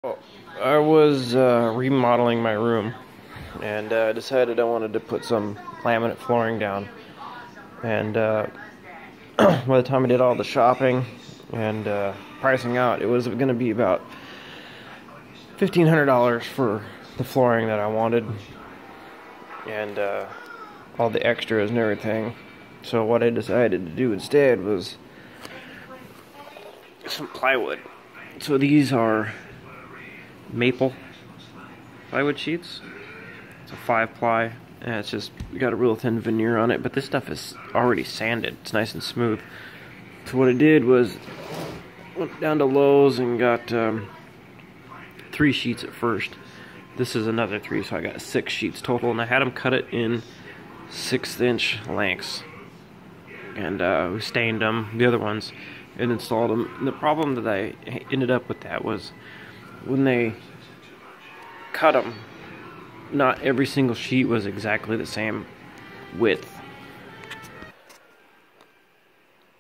Well, I was remodeling my room and decided I wanted to put some laminate flooring down. And by the time I did all the shopping and pricing out, it was going to be about $1,500 for the flooring that I wanted and all the extras and everything. So what I decided to do instead was some plywood. So these are maple plywood sheets. It's a 5-ply, and it's just got a real thin veneer on it, but this stuff is already sanded. It's nice and smooth. So what I did was went down to Lowe's and got 3 sheets at first. This is another 3, so I got 6 sheets total, and I had them cut it in 1/6" lengths. And we stained them, the other ones, and installed them. And the problem that I ended up with that was when they cut them, not every single sheet was exactly the same width.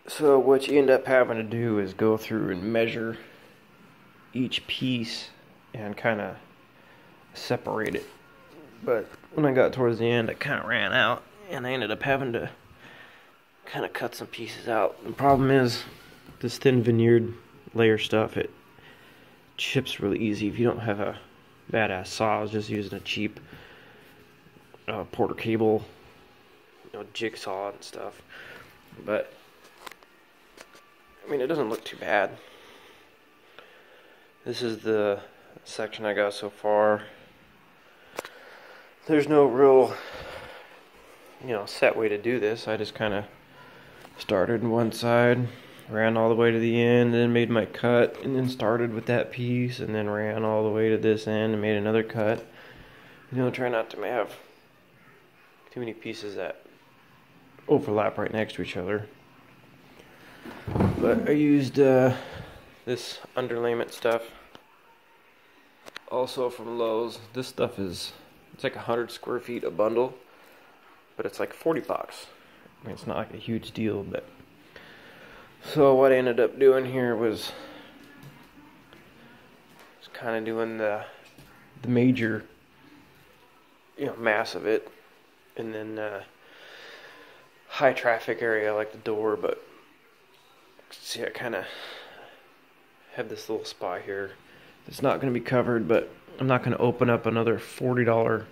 So what you end up having to do is go through and measure each piece and kind of separate it. But when I got towards the end, I kind of ran out, and I ended up having to kind of cut some pieces out. The problem is this thin veneered layer stuff, it chips really easy if you don't have a badass saw. I was just using a cheap Porter cable, jigsaw and stuff. But I mean, it doesn't look too bad. This is the section I got so far. There's no real set way to do this. I just kind of started on one side, ran all the way to the end, then made my cut, and then started with that piece, and then ran all the way to this end and made another cut. Try not to have too many pieces that overlap right next to each other. But I used this underlayment stuff, also from Lowe's. This stuff it's like 100 square feet a bundle, but it's like $40. I mean, it's not like a huge deal, but so what I ended up doing here was kind of doing the major mass of it, and then high traffic area like the door. But see, I kind of have this little spot here that's not going to be covered, but I'm not going to open up another $40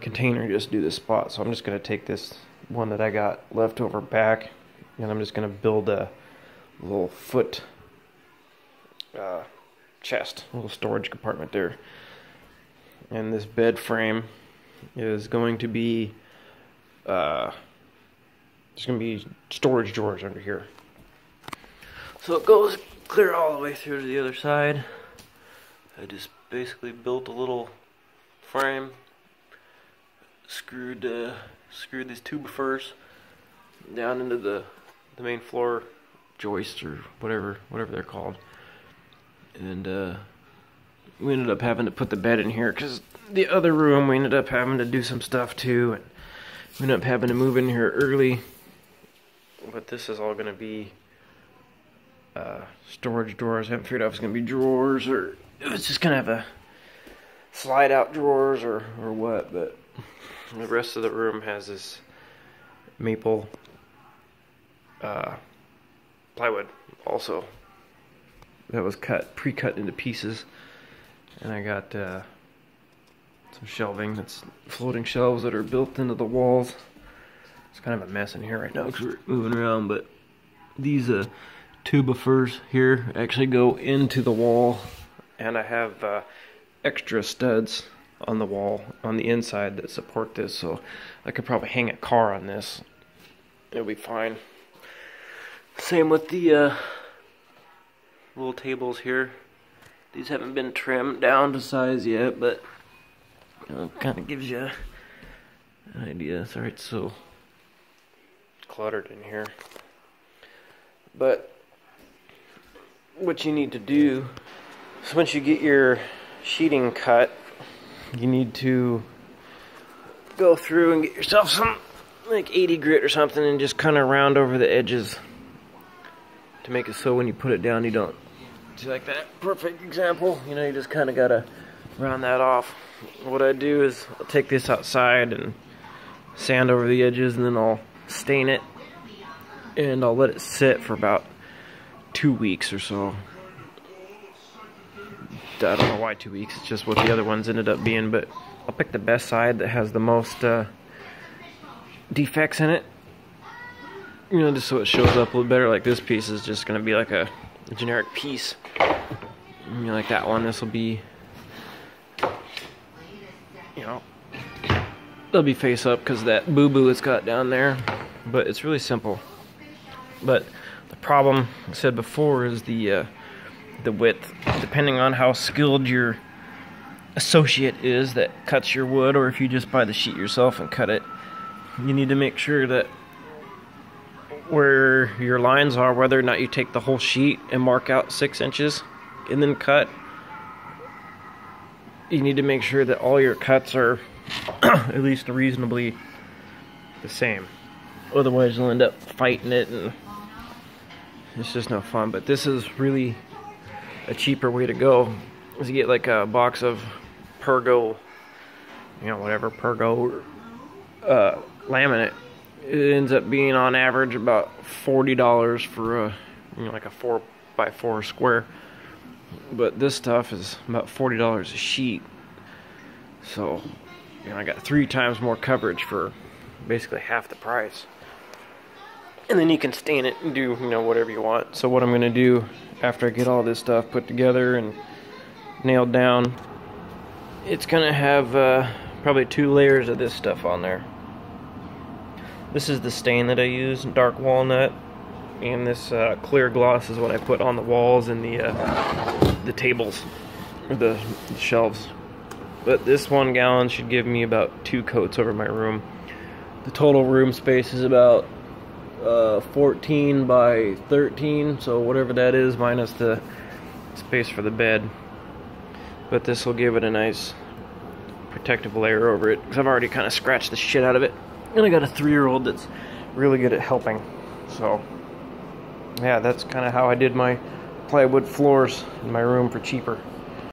container just to do this spot. So I'm just going to take this one that I got left over back, and I'm just going to build a little foot chest, a little storage compartment there. And this bed frame is going to be there's going to be storage drawers under here. So it goes clear all the way through to the other side. I just basically built a little frame, screwed these 2 buffers down into the main floor joists, or whatever they're called. And we ended up having to put the bed in here because the other room we ended up having to do some stuff too, and we ended up having to move in here early. But this is all going to be storage drawers. I haven't figured out if it's going to be drawers or if it's just going to have a slide out drawers or what. But the rest of the room has this maple plywood also that was pre-cut into pieces. And I got some shelving. That's floating shelves that are built into the walls. It's kind of a mess in here right now because we're moving around, but these 2 buffers here actually go into the wall, and I have extra studs on the wall on the inside that support this, so I could probably hang a car on this. It'll be fine. Same with the little tables here. These haven't been trimmed down to size yet, but kind of gives you an idea. Sorry, it's so cluttered in here. But what you need to do is, once you get your sheeting cut, you need to go through and get yourself some like 80 grit or something and just kind of round over the edges to make it so when you put it down you don't See, like that perfect example, you know, you just kind of gotta round that off. What I do is I'll take this outside and sand over the edges, and then I'll stain it, and I'll let it sit for about 2 weeks or so. I don't know why 2 weeks, it's just what the other ones ended up being, but I'll pick the best side that has the most defects in it, you know, just so it shows up a little better. Like this piece is just going to be like a generic piece, you know, like that one. This will be, you know, they'll be face up because of that boo-boo it's got down there, but it's really simple. But the problem, I said before, is the width. Depending on how skilled your associate is that cuts your wood, or if you just buy the sheet yourself and cut it, you need to make sure that where your lines are, whether or not you take the whole sheet and mark out 6 inches and then cut, you need to make sure that all your cuts are at least reasonably the same. Otherwise you'll end up fighting it and it's just no fun. But this is really a cheaper way to go, is you get like a box of Pergo, you know, whatever, Pergo laminate. It ends up being on average about $40 for a, you know, like a 4x4 square. But this stuff is about $40 a sheet. So, you know, I got 3 times more coverage for basically half the price. And then you can stain it and do, you know, whatever you want. So what I'm going to do after I get all this stuff put together and nailed down, it's going to have probably 2 layers of this stuff on there. This is the stain that I use, dark walnut, and this clear gloss is what I put on the walls and the tables, or the shelves. But this 1 gallon should give me about 2 coats over my room. The total room space is about 14 by 13, so whatever that is minus the space for the bed. But this will give it a nice protective layer over it, because I've already kind of scratched the shit out of it. And I got a 3-year-old that's really good at helping. So yeah, that's kind of how I did my plywood floors in my room for cheaper.